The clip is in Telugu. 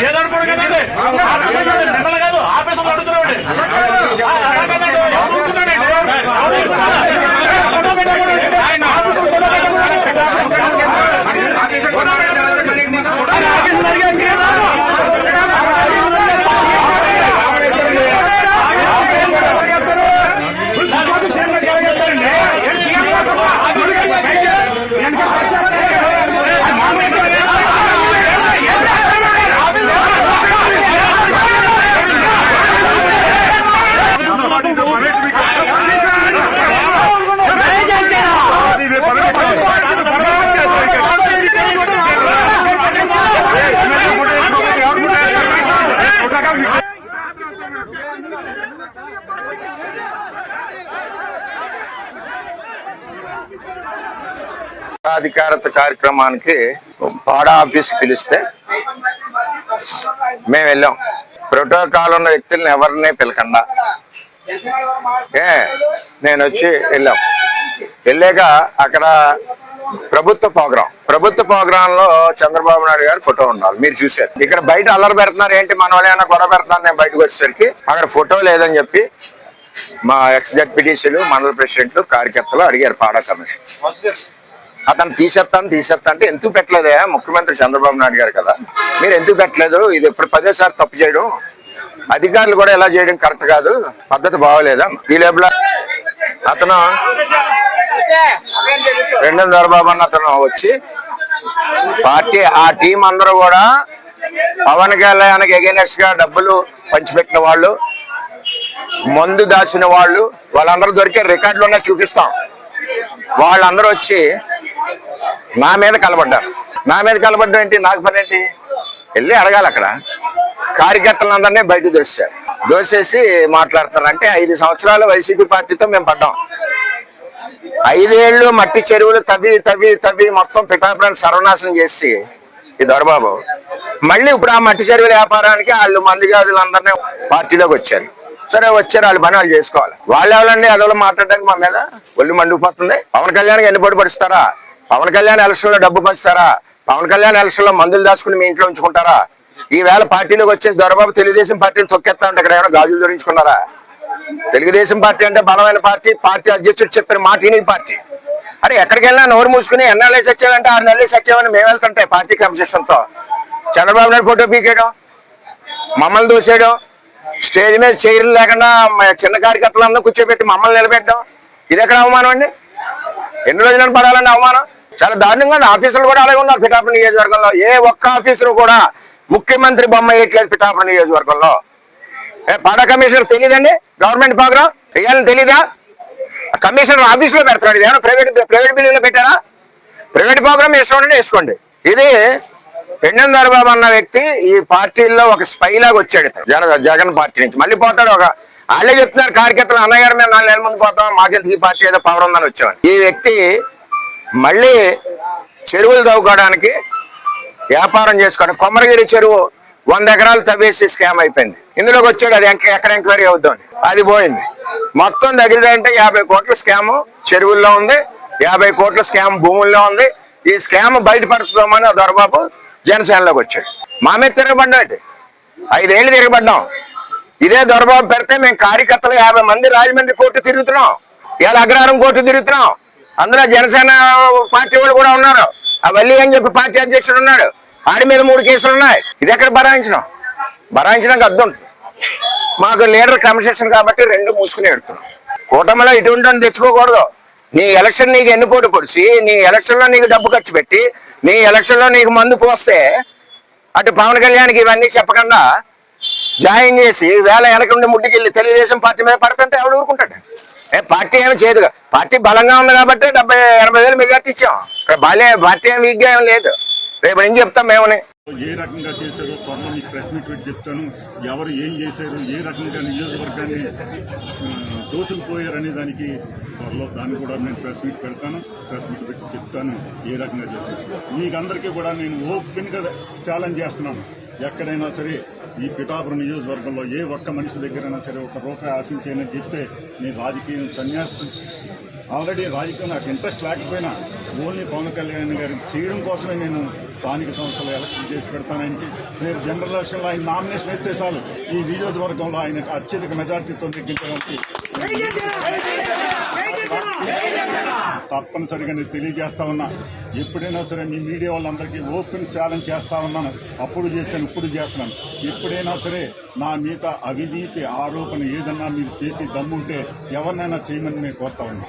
ఏదనుకోడు కదండి కాదు ఆఫీసులు అడుగుతున్నాడు అధికారత కార్యక్రమానికి పాడా ఆఫీస్ పిలిస్తే మేము వెళ్ళాం. ప్రోటోకాల్ ఉన్న వ్యక్తులను ఎవరిని పిలకుండా నేను వచ్చి వెళ్ళాక అక్కడ ప్రభుత్వ ప్రోగ్రామ్ లో చంద్రబాబు నాయుడు గారి ఫోటో ఉండాలి. మీరు చూసారు. ఇక్కడ బయట అల్లరి పెడుతున్నారు ఏంటి, మన వాళ్ళు ఏమైనా గొడవ పెడుతున్నారు. నేను బయటకు వచ్చేసరికి అక్కడ ఫోటో లేదని చెప్పి మా ఎక్స్-జడ్పీటీసీలు, మండల ప్రెసిడెంట్లు, కార్యకర్తలు అడిగారు పాడా కమిషన్. అతను తీసేస్తా అంటే ఎందుకు పెట్టలేదే, ముఖ్యమంత్రి చంద్రబాబు నాయుడు గారు కదా, మీరు ఎందుకు పెట్టలేదు, ఇది ఎప్పుడు 10సారి తప్పు చేయడం, అధికారులు కూడా ఎలా చేయడం కరెక్ట్ కాదు, పద్ధతి బాగోలేదా. ఈ లేబుల అతను రెండో దొరబాబు అన్న అతను వచ్చి పార్టీ ఆ టీం అందరూ కూడా పవన్ కళ్యాణ్కి ఎగైనెస్ట్ గా డబ్బులు పంచిపెట్టిన వాళ్ళు, మందు దాచిన వాళ్ళు, వాళ్ళందరూ దొరికే రికార్డులు ఉన్నా చూపిస్తాం. వాళ్ళందరూ వచ్చి నా మీద కలబడ్డారు. నా మీద కలబడ్డం ఏంటి, నాకు పని ఏంటి, వెళ్ళి అడగాలి. అక్కడ కార్యకర్తలందరినీ బయట దోసేసి మాట్లాడుతున్నారు. అంటే 5 సంవత్సరాలు వైసీపీ పార్టీతో మేము పడ్డాం. 5 ఏళ్ళు మట్టి చెరువులు తవ్వి మొత్తం పిఠాపురాన్ని సర్వనాశనం చేసి ఈ దొరబాబు మళ్ళీ ఇప్పుడు ఆ మట్టి చెరువుల వ్యాపారానికి వాళ్ళు మందిగాదులందరినీ పార్టీలోకి వచ్చారు. సరే వచ్చారు, వాళ్ళ పని వాళ్ళు చేసుకోవాలి. వాళ్ళు ఎవరండి అదోలో మాట్లాడడానికి మా మీద ఒళ్ళు మండిపోతుంది. పవన్ కళ్యాణ్కి ఎన్ని పొడి పడుస్తారా, పవన్ కళ్యాణ్ ఎలక్షన్ లో డబ్బు పంచుతారా, పవన్ కళ్యాణ్ ఎలక్షన్ లో మందులు దాచుకుని మీ ఇంట్లో ఉంచుకుంటారా. ఈవేళ పార్టీలోకి వచ్చేసి దొరబాబు తెలుగుదేశం పార్టీని తొక్కేస్తా ఉంటే ఇక్కడ ఏమైనా గాజులు ధరించుకున్నారా. తెలుగుదేశం పార్టీ అంటే బలమైన పార్టీ, పార్టీ అధ్యక్షుడు చెప్పిన మాట ఈ పార్టీ. అరే ఎక్కడికి వెళ్ళినా నోరు మూసుకుని ఎన్నాళ్ళే సచ్చావంటే 6 నెలలే సచ్చావని మేము వెళ్తుంటే పార్టీ క్రమశిక్షణతో చంద్రబాబు నాయుడు ఫోటో పీకేయడం, మమ్మల్ని దూసేయడం, స్టేజ్ మీద చైర్లు లేకుండా చిన్న కార్యకర్తలందరూ కూర్చోబెట్టి మమ్మల్ని నిలబెట్టడం, ఇది ఎక్కడ అవమానం అండి. ఎన్ని రోజులను పడాలండి అవమానం. చాలా దారుణంగా ఉంది. ఆఫీసులు కూడా అలాగే ఉన్నారు పిఠాపురం నియోజకవర్గంలో. ఏ ఒక్క ఆఫీసరు కూడా ముఖ్యమంత్రి బొమ్మ వేయట్లేదు పిఠాపురం నియోజకవర్గంలో. పాడా కమిషనర్ తెలియదండి, గవర్నమెంట్ ప్రోగ్రామ్ వేయాలని తెలీదా, కమిషనర్ ఆఫీసులో పెడతాడు. ఏమైనా ప్రైవేట్ బిల్లులో పెట్టారా, ప్రైవేట్ ప్రోగ్రామ్ వేసుకోండి. ఇది పెండెం దొరబాబు అన్న వ్యక్తి ఈ పార్టీల్లో ఒక స్పై లాగా వచ్చాడు. జగన్ పార్టీ నుంచి మళ్ళీ పోతాడు. వాళ్ళే చెప్తున్నారు కార్యకర్తలు, అన్నయ్య గారు మేము 4 నెలల ముందు పోతాం, మాకెందుకు ఈ పార్టీ ఏదో పవర్ ఉందని వచ్చామని. ఈ వ్యక్తి మళ్ళీ చెరువులు తవ్వుకోవడానికి వ్యాపారం చేసుకోవడం. కొమరగిరి చెరువు 100 ఎకరాలు తవ్వేసి స్కామ్ అయిపోయింది. ఇందులోకి వచ్చాడు. అది ఎక్కడ ఎంక్వైరీ అవుద్దామని అది పోయింది. మొత్తం దగ్గరదంటే 50 కోట్ల స్కామ్ చెరువుల్లో ఉంది, 50 కోట్ల స్కామ్ భూముల్లో ఉంది. ఈ స్కామ్ బయటపడుతుందామని దొరబాబు జనసేనలోకి వచ్చాడు. మా మీద తిరగబడ్డాడు. 5 ఏళ్ళు తిరగబడ్డాం. ఇదే దొరబాబు పెడితే మేము కార్యకర్తలు 50 మంది రాజమండ్రి కోర్టు తిరుగుతున్నాం, ఇవాళ అగ్రహారం కోర్టు తిరుగుతున్నాం. అందులో జనసేన పార్టీ వాళ్ళు కూడా ఉన్నారు. ఆ వల్లి అని చెప్పి పార్టీ అధ్యక్షుడు ఉన్నాడు, ఆడి మీద 3 కేసులు ఉన్నాయి. ఇది ఎక్కడ భరాయించడానికి అర్థం ఉంటుంది. మాకు లీడర్ క్రమశిక్షణ కాబట్టి 2 మూసుకుని ఎడుతున్నాం. కూటమిలో ఇటువంటి తెచ్చుకోకూడదు. నీ ఎలక్షన్ నీకు ఎన్ని పోటీ పొడిచి, నీ ఎలక్షన్ లో నీకు డబ్బు ఖర్చు పెట్టి, నీ ఎలక్షన్ లో నీకు మందు పోస్తే అటు పవన్ కళ్యాణ్కి ఇవన్నీ చెప్పకుండా జాయిన్ చేసి వేళ వెనకుండి ముడ్డికెళ్ళి తెలుగుదేశం పార్టీ మీద పడుతుంటే ఎవడు ఊరుకుంటాడు. పార్టీ ఏమి చేయదుగా. పార్టీ బలంగా ఉంది కాబట్టి 70-80 వేలు మెజార్టీ ఇచ్చాం. ఇక్కడ పార్టీ ఏమి వీక్గా ఏం లేదు. రేపు ఏం చెప్తాం మేమని. ఏ రకంగా చేశారో త్వరలో మీకు ప్రెస్ మీట్ పెట్టి చెప్తాను. ఎవరు ఏం చేశారు, ఏ రకంగా నియోజకవర్గాన్ని దోసుకుపోయారనే దానికి త్వరలో దాన్ని కూడా నేను ప్రెస్ మీట్ పెడతాను. ప్రెస్ మీట్ పెట్టి చెప్తాను ఏ రకంగా చేశాను. మీకందరికీ కూడా నేను ఓపెన్ గా ఛాలెంజ్ చేస్తున్నాను. ఎక్కడైనా సరే ఈ పిఠాపురం నియోజకవర్గంలో ఏ ఒక్క మనిషి దగ్గరైనా సరే ₹1 ఆశించేయని చెప్తే నేను రాజకీయం సన్యాసం. ఆల్రెడీ రాజకీయం నాకు ఇంట్రెస్ట్ లేకపోయినా ఓన్లీ పవన్ కళ్యాణ్ గారిని చేయడం కోసమే నేను స్థానిక సంస్థలు ఎలక్షన్ చేసి పెడతానంటే మీరు జనరల్ ఎలక్షన్ లో ఆయన నామినేషన్ ఇస్తే చాలు ఈ నియోజకవర్గంలో ఆయన అత్యధిక మెజార్టీతో నెగ్గించడానికి తప్పనిసరిగా నేను తెలియజేస్తా ఉన్నా. ఎప్పుడైనా సరే మీ మీడియా వాళ్ళందరికీ ఓపెన్ ఛాలెంజ్ చేస్తా ఉన్నాను. అప్పుడు చేశాను, ఇప్పుడు చేస్తున్నాను. ఎప్పుడైనా సరే నా మీద అవినీతి ఆరోపణ ఏదన్నా మీరు చేసి దమ్ముంటే ఎవరినైనా చేయమని నేను కోరుతా ఉన్నా.